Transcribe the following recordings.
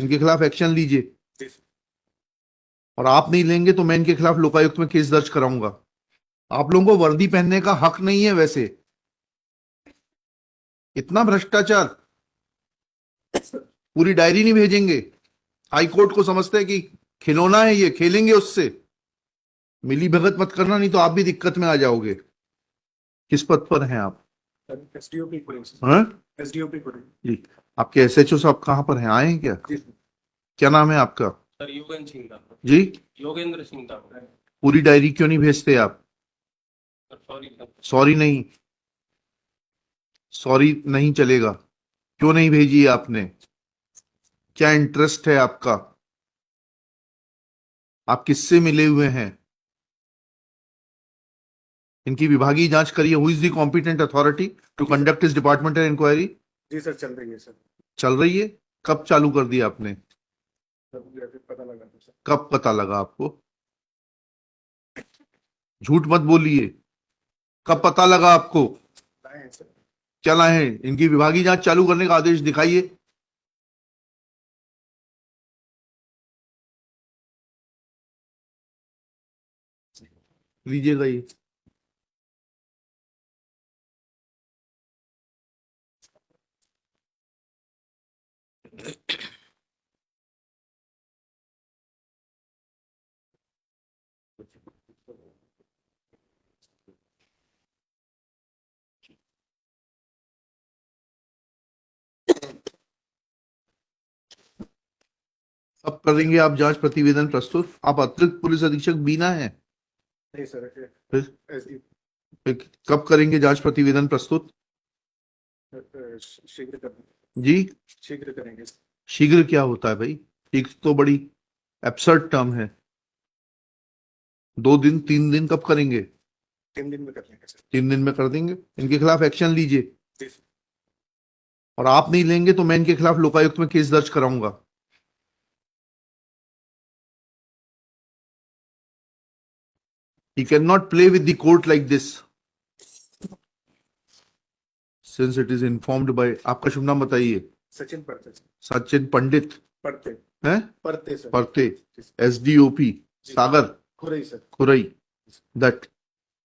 इनके खिलाफ एक्शन लीजिए, और आप नहीं लेंगे तो मैं इनके खिलाफ लोकायुक्त में केस दर्ज कराऊंगा। आप लोगों को वर्दी पहनने का हक नहीं है वैसे। इतना भ्रष्टाचार, पूरी डायरी नहीं भेजेंगे। हाई कोर्ट को समझते हैं कि खिलौना है ये, खेलेंगे उससे। मिली भगत मत करना, नहीं तो आप भी दिक्कत में आ जाओगे। किस पद पर हैं आप? एसडीओपी हाँ जी। आपके एसएचओ साहब कहाँ पर हैं, आए हैं क्या? क्या नाम है आपका? सर योगेंद्र सिंह दास। जी, योगेंद्र सिंह दास। पूरी डायरी क्यों नहीं भेजते आप? Sorry sir. सॉरी नहीं, सॉरी नहीं चलेगा। क्यों नहीं भेजी आपने? क्या इंटरेस्ट है आपका? आप किससे मिले हुए हैं? इनकी विभागीय जांच करिए। Who is the competent authority to conduct this departmental inquiry? जी सर, चल रही है सर। चल रही है। कब चालू कर दिया आपने? पता लगा सर। कब पता लगा आपको? झूठ मत बोलिए। कब पता लगा आपको? लाए हैं सर। क्या लाए हैं? इनकी विभागीय जांच चालू करने का आदेश दिखाइए। लीजिएगा ये। अब करेंगे आप जांच प्रतिवेदन प्रस्तुत? आप अतिरिक्त पुलिस अधीक्षक बीना है? नहीं सर, फिर एसडी कब करेंगे जांच प्रतिवेदन प्रस्तुत? शीघ्र करेंगे। जी, शीघ्र करेंगे। शीघ्र क्या होता है भाई? एक तो बड़ी एब्सर्ड टर्म है। 2 दिन 3 दिन कब करेंगे? 3 दिन में कर लेंगे सर। 3 दिन में कर देंगे। इनके खिलाफ एक्शन लीजिए, जी सर। और आप नहीं लेंगे तो मैं इनके खिलाफ लोकायुक्त में केस दर्ज कराऊंगा। He cannot play with the court like this. Since it is informed by, आपका शुभ नाम बताइए। सचिन पढ़ते सर। सचिन पंडित पढ़ते हैं? पढ़ते सर। परते, SDOP Sagar Khurai sir. Khurai, that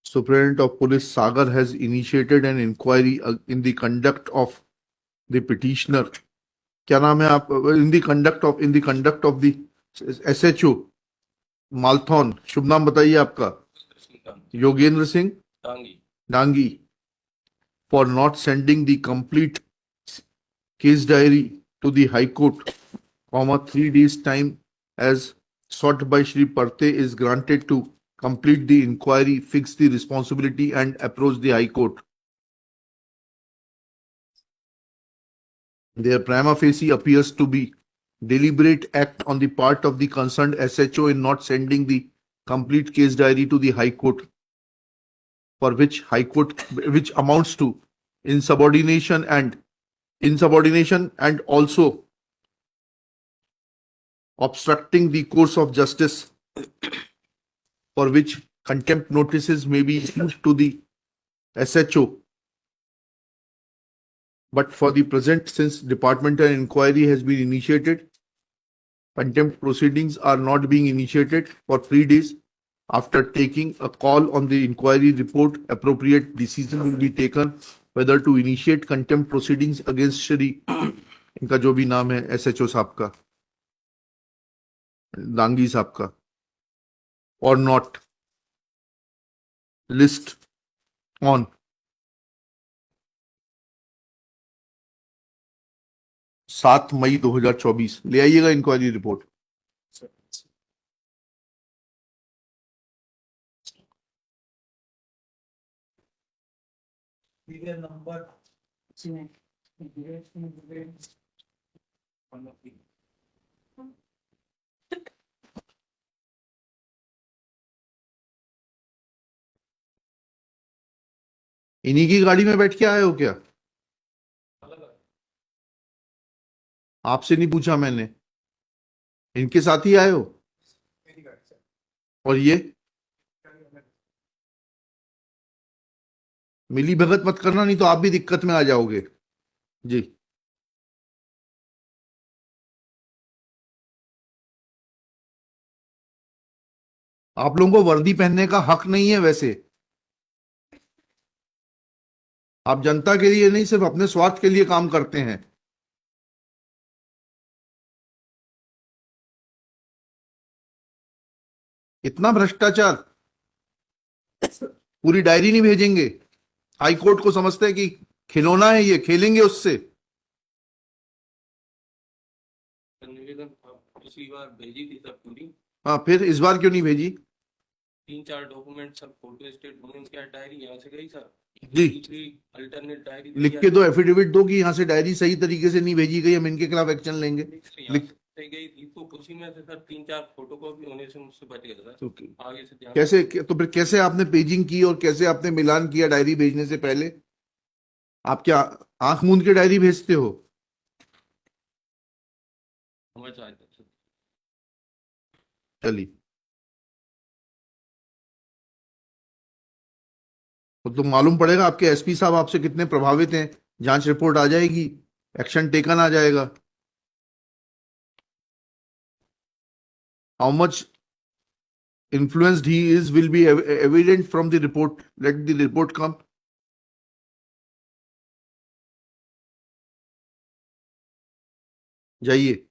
Superintendent of Police Sagar has initiated an inquiry in the conduct of the petitioner. क्या नाम है आप? in the conduct of the SHO Malthone. शुभ नाम बताइए आपका। Yogendra Singh Dangi, for not sending the complete case diary to the High Court, 3 days time as sought by Shri Parte is granted to complete the inquiry, fix the responsibility and approach the High Court. Their prima facie appears to be deliberate act on the part of the concerned SHO in not sending the complete case diary to the High Court, for which which amounts to insubordination and also obstructing the course of justice, for which contempt notices may be issued to the SHO. But for the present, since departmental inquiry has been initiated, contempt proceedings are not being initiated for 3 days. After taking a call on the inquiry report, appropriate decision will be taken whether to initiate contempt proceedings against Shri इनका जो भी नाम है SHO साहब का, दांगी साहब का, or not. List on 7 मई 2024। ले आइएगा इंक्वायरी रिपोर्ट। नंबर इन्हीं की गाड़ी में बैठ के आए हो क्या? आपसे नहीं पूछा मैंने, इनके साथ ही आए हो? और ये मिली भगत मत करना, नहीं तो आप भी दिक्कत में आ जाओगे। जी। आप लोगों को वर्दी पहनने का हक नहीं है वैसे। आप जनता के लिए नहीं, सिर्फ अपने स्वार्थ के लिए काम करते हैं। इतना भ्रष्टाचार, पूरी डायरी नहीं भेजेंगे? हाई कोर्ट को समझते हैं कि खिलौना है, ये खेलेंगे उससे। निवेदन पिछली बार भेजी थी सर पूरी, हाँ, फिर इस बार क्यों नहीं भेजी? 3-4 डॉक्यूमेंट सर, फोटो स्टेट बनी, क्या डायरी यहाँ से गई सर, जी, दूसरी अल्टरनेट डायरी लिख के दो, एफिडेविट दो कि यहाँ से डायरी सही तरीके से नहीं भेजी गई, हम इनके खिलाफ एक्शन लेंगे। लिख गई थी, तो उसी में से सर 3-4 फोटो कॉपी होने से मुझसे बच गया सर। तो आगे से ध्यान कैसे, तो फिर कैसे आपने पेजिंग की और कैसे आपने मिलान किया डायरी भेजने से पहले? आप क्या आंख मूंद के डायरी भेजते हो? समझ आया सर। चलिए, तो मालूम पड़ेगा आपके एसपी साहब आपसे कितने प्रभावित हैं। जांच रिपोर्ट आ जाएगी, एक्शन टेकन आ जाएगा। How much influenced he is will be evident from the report. Let the report come. जाइए।